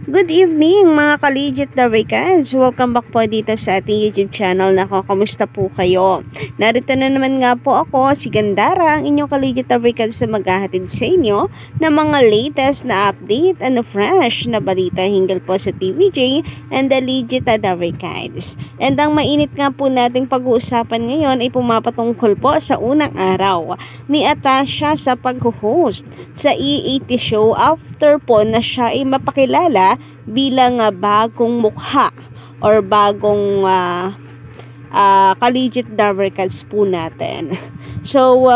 Good evening mga ka-legit Darikans! Welcome back po dito sa ating YouTube channel. Kamusta po kayo? Narito na naman nga po ako, si Gandara, ang inyong ka-legit Darikans na maghahatid sa inyo ng mga latest na update and fresh na balita hinggil po sa TVJ and the legit Darikans. And ang mainit nga po nating pag-uusapan ngayon ay pumapatungkol po sa unang araw ni Atasha sa pag-host sa E80 show after po na siya ay mapakilala bilang bagong mukha or bagong ka-legit Darikans po natin. So,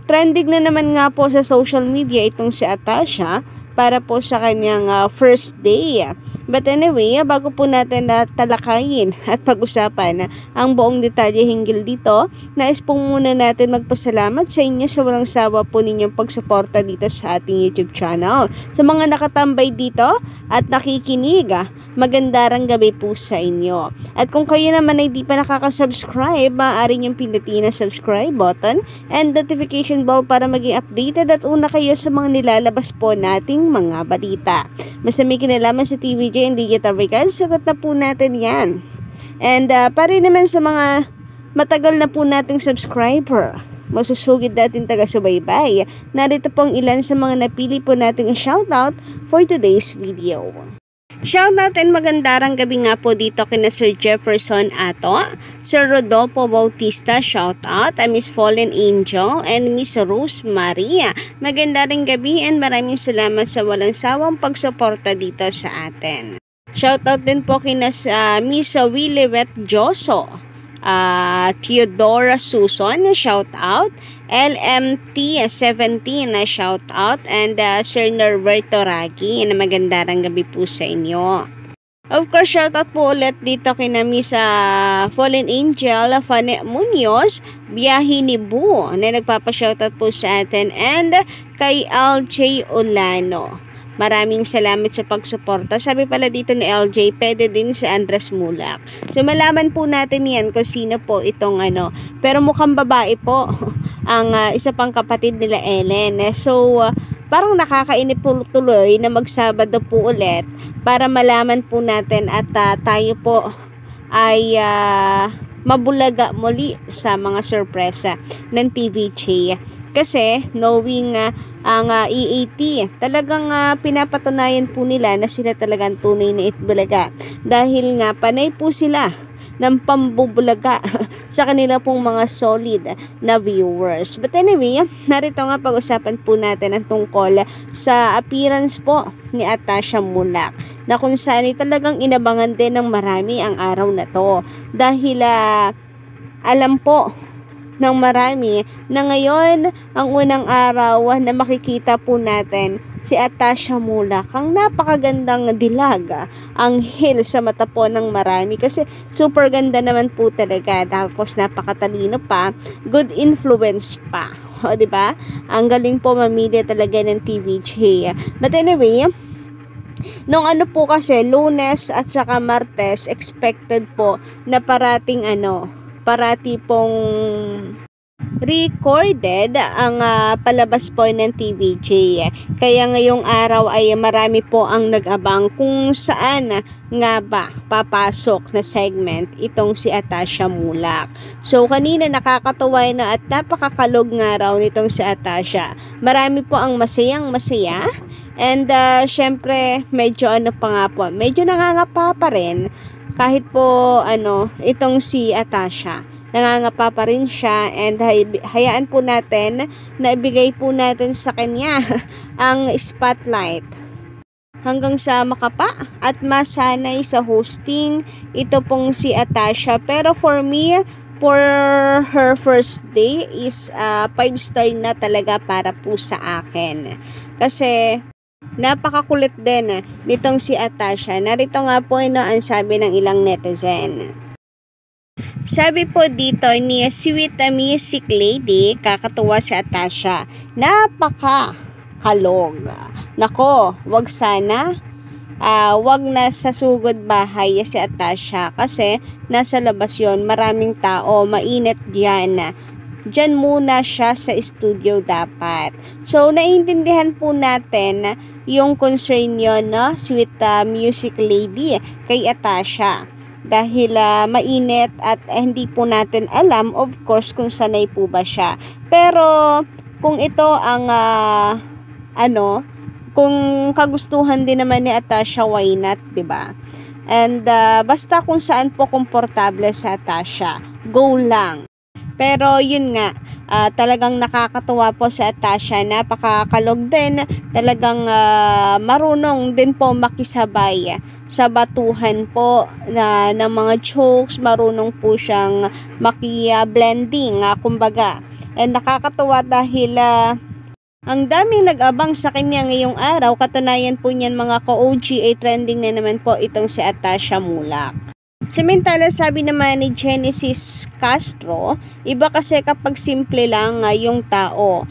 trending na naman nga po sa social media itong si Atasha para po sa kanyang first day. But anyway, bago po natin talakayin at pag-usapan ang buong detalye hinggil dito, nais po muna natin magpasalamat sa inyo sa walang sawa po ninyong pagsuporta dito sa ating YouTube channel. Sa mga nakatambay dito at nakikinig, magandang gabi po sa inyo. At kung kayo naman ay di pa nakaka-subscribe, maaari niyong pindutin ang subscribe button and notification bell para maging updated at una kayo sa mga nilalabas po nating mga balita. Basta may kinalaman sa TVJ and Digital Darikans, sagot na po natin yan. And para naman sa mga matagal na po nating subscriber, masusugid natin taga-subaybay, narito pong ilan sa mga napili po nating shoutout for today's video. Shoutout and magandang gabi nga po dito kina Sir Jefferson Ato, Sir Rodolfo Bautista, shoutout, Miss Fallen Angel, and Miss Rose Maria. Magandang gabi and maraming salamat sa walang sawang pagsuporta dito sa atin. Shoutout din po kina Miss Willywet Joso, Theodora Suson, shoutout, LMT17 na shoutout, and Sir Norberto Ragi na magandang gabi po sa inyo. Of course, shoutout po ulit dito kina Miss Fallen Angel, Fane Munoz, Biyahe ni Bu na nagpapa-shoutout po sa atin, and kay LJ Olano. Maraming salamat sa pagsuporta. Sabi pala dito ni LJ, pwede din si Andres Mulak. So malaman po natin yan kung sino po itong pero mukhang babae po ang isa pang kapatid nila Ellen. So, parang nakakainip po tuloy na magsabado po ulit para malaman po natin at tayo po ay mabulaga muli sa mga sorpresa ng TVJ. Kasi, knowing ang E80, talagang pinapatunayan po nila na sila talagang tunay na itbulaga. Dahil nga, panay po sila ng pambubulaga sa kanila pong mga solid na viewers. But anyway, narito nga pag-usapan po natin ang tungkol sa appearance po ni Atasha Mulak, na kung saan ay talagang inabangan din ng marami ang araw na to. Dahil alam po ng marami na ngayon ang unang araw na makikita po natin si Atasha Mulak, ang napakagandang dilag, ang hil sa mata po ng marami kasi super ganda naman po talaga, tapos napakatalino pa, good influence pa, o diba? Ang galing po mamili talaga ng TVJ. But anyway, nung po kasi Lunes at saka Martes, expected po na parati pong recorded ang palabas po ng TVJ. Kaya ngayong araw ay marami po ang nag-abang kung saan nga ba papasok na segment itong si Atasha Mulak. So kanina nakakatuwa na at napakakalog nga raw nitong si Atasha. Marami po ang masayang masaya. And syempre medyo pa nga po, medyo nangangapa pa rin kahit po itong si Atasha. Nangangapa pa rin siya, and hayaan po natin na ibigay po natin sa kanya ang spotlight hanggang sa makapa at masanay sa hosting ito pong si Atasha. Pero for me, for her first day is 5-star na talaga para po sa akin. Kasi napakakulit din nitong si Atasha. Narito nga po ang sabi ng ilang netizen. Sabi po dito ni Sweet Music Lady, kakatuwa si Atasha. Napaka-kalog. Nako, wag sana. Wag na sa sugod bahay si Atasha kasi nasa labas yon, maraming tao, mainit dyan. Diyan muna siya sa studio dapat. So, naiintindihan po natin yung concern nyo, no, sweet music lady, kay Atasha. Dahil mainit at hindi po natin alam, of course, kung sanay po ba siya. Pero, kung ito ang, kung kagustuhan din naman ni Atasha, why not, diba? And, basta kung saan po komportable sa Atasha, go lang. Pero, yun nga, talagang nakakatuwa po si Atasha, napakakalog din, talagang marunong din po makisabay sa batuhan po ng mga jokes, marunong po siyang maki-blending, kumbaga. And nakakatuwa dahil ang daming nag-abang sa kanya ngayong araw, katunayan po niyan mga ka-OG ay trending na naman po itong si Atasha Mulak. Samantala, sabi naman ni Genesis Castro, iba kasi kapag simple lang yung tao.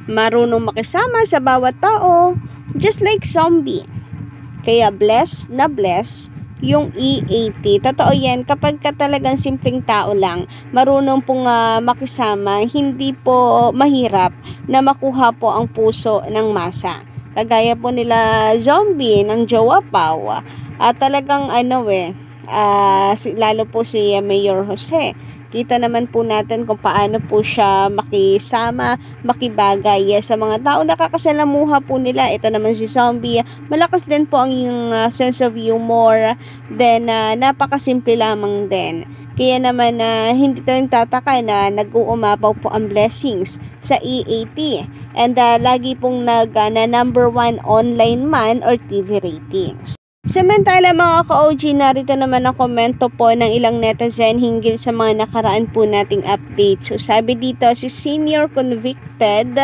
Marunong makisama sa bawat tao, just like zombie. Kaya bless na bless yung E80. Totoo yan, kapag ka talagang simpleng tao lang, marunong pong makisama, hindi po mahirap na makuha po ang puso ng masa. Kagaya po nila zombie ng Jowa Pau. Talagang lalo po si Mayor Jose. Kita naman po natin kung paano po siya makisama, makibagay sa mga tao. Nakakasalamuha po nila. Ito naman si Zombie. Malakas din po ang yung sense of humor. Then, napakasimple lamang din. Kaya naman hindi tayong tataka na nag-uumapaw po ang blessings sa E80. And lagi pong na number 1 online man or TV ratings. Samantala mga ka-OG, narito naman ang komento po ng ilang netizen hinggil sa mga nakaraan po nating update. So sabi dito, si senior convicted,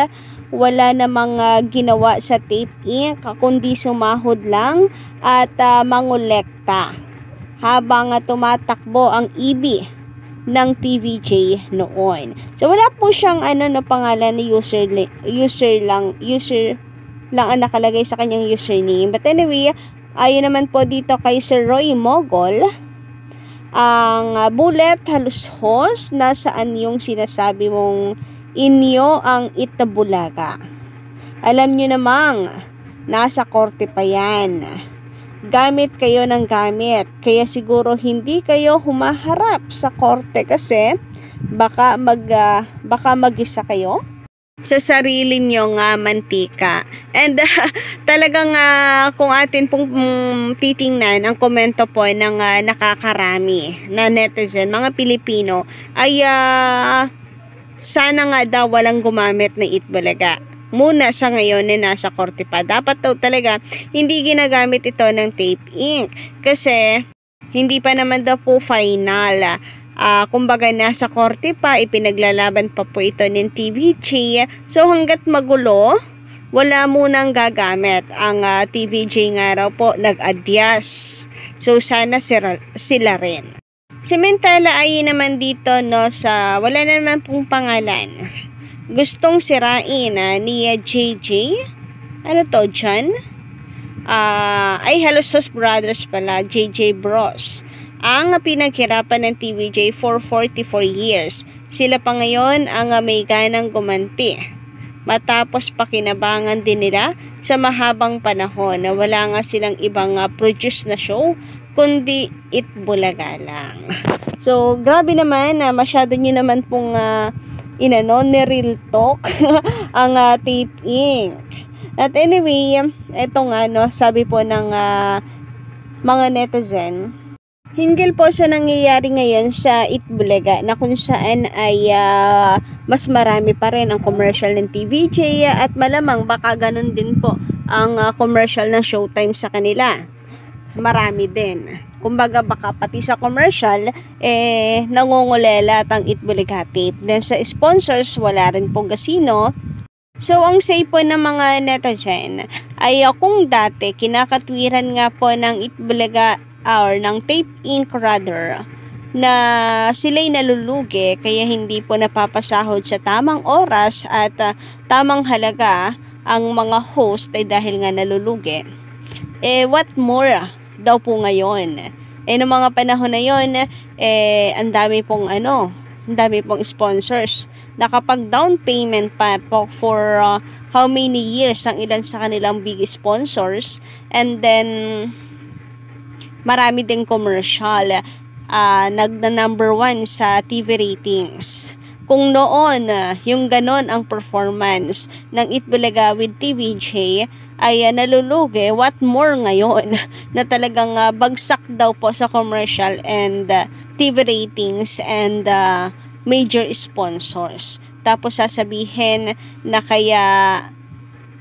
wala namang ginawa sa Tape Inc. kundi sumahod lang at mangolekta habang tumatakbo ang EB ng TVJ noon. So wala po siyang na pangalan ni user lang ang nakalagay sa kanyang username. But anyway, ayon naman po dito kay Sir Roy Mogol, ang bullet halushos, nasaan yung sinasabi mong inyo ang Itabulaga? Alam nyo namang, nasa korte pa yan. Gamit kayo ng gamit. Kaya siguro hindi kayo humaharap sa korte kasi baka mag-isa kayo sa sarili nyo nga mantika. And talagang kung atin pong titingnan ang komento po ng nakakarami na netizen, mga Pilipino, ay sana nga daw walang gumamit ng Itbulaga. Muna sa ngayon na nasa korte pa. Dapat daw talaga hindi ginagamit ito ng Tape Inc. Kasi hindi pa naman daw po final. Kumbaga nasa korte pa, ipinaglalaban pa po ito ng TVJ. So hanggat magulo, wala munang gagamit. Ang TVJ nga raw po nag-adyas. So sana sila rin. Samantala ay naman dito sa wala na naman pong pangalan. Gustong sirain ni JJ. Ano to, John? Ay Halusos Brothers pala, JJ Bros. Ang pinaghirapan ng TVJ for 44 years. Sila pa ngayon ang may ganang gumanti. Matapos pakinabangan din nila sa mahabang panahon na wala nga silang ibang produce na show, kundi Itbulaga lang. So, grabe naman, masyado nyo naman pong ni-real talk ang Tape Inc. At anyway, ito nga, sabi po ng mga netizen, hinggil po sa nangyayari ngayon sa Itbulaga na kung saan ay mas marami pa rin ang commercial ng TVJ at malamang baka ganun din po ang commercial ng Showtime sa kanila. Marami din. Kumbaga baka pati sa commercial nangungulela at ang Itbulaga tape. Then sa sponsors wala rin pong casino. So ang say po ng mga netizen ay kung dati kinakatwiran nga po ng Itbulaga or ng Tape Inc. rather, na sila'y nalulugi kaya hindi po napapasahod sa tamang oras at tamang halaga ang mga host ay dahil nga nalulugi. What more daw po ngayon? Noong mga panahon na yon, ang dami pong ang dami pong sponsors. Nakapag down payment pa po for how many years ang ilan sa kanilang big sponsors, and then marami ding commercial. Number 1 sa TV ratings. Kung noon, yung ganon ang performance ng Itbulaga with TVJ ay nalulugi, what more ngayon na talagang bagsak daw po sa commercial and TV ratings and major sponsors. Tapos sasabihin na kaya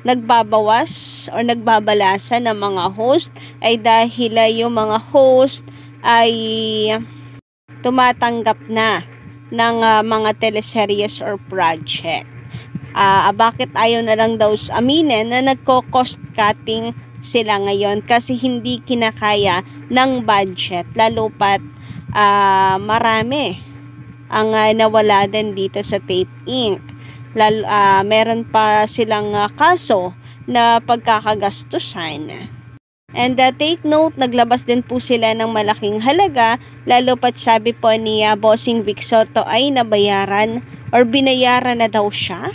nagbabawas or nagbabalasa ng mga host ay dahil yung mga host ay tumatanggap na ng mga teleseries or project. Bakit ayaw na lang daw aminin na nagko-cost cutting sila ngayon kasi hindi kinakaya ng budget, lalo pat marami ang nawala din dito sa Tape Inc. Meron pa silang kaso na pagkakagastusan. And take note, naglabas din po sila ng malaking halaga, lalo pat sabi po ni Bossing Vic Soto ay nabayaran or binayaran na daw siya.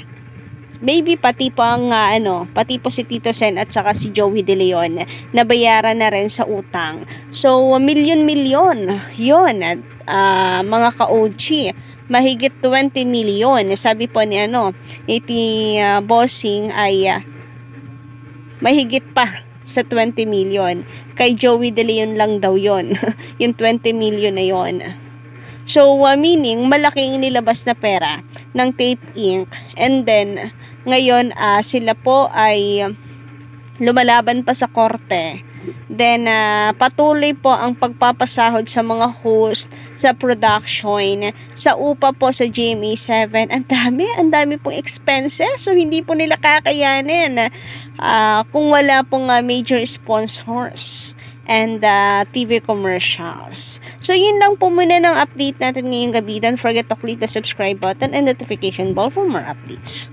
Maybe pati po ang pati po si Tito Sen at saka si Joey De Leon nabayaran na rin sa utang. So milyon-milyon 'yon at mga ka-OG, mahigit 20 million. Sabi po ni Bossing ay mahigit pa sa 20 million. Kay Joey De Leon lang daw yon yung 20 million na yon. So, meaning, malaking nilabas na pera ng Tape Inc. And then, ngayon, sila po ay lumalaban pa sa korte. Then, patuloy po ang pagpapasahod sa mga host, sa production, sa upa po sa GMA7. Ang dami pong expenses. So, hindi po nila kakayanin kung wala pong major sponsors and TV commercials. So, yun lang po muna ng update natin ngayong gabi. Don't forget to click the subscribe button and notification bell for more updates.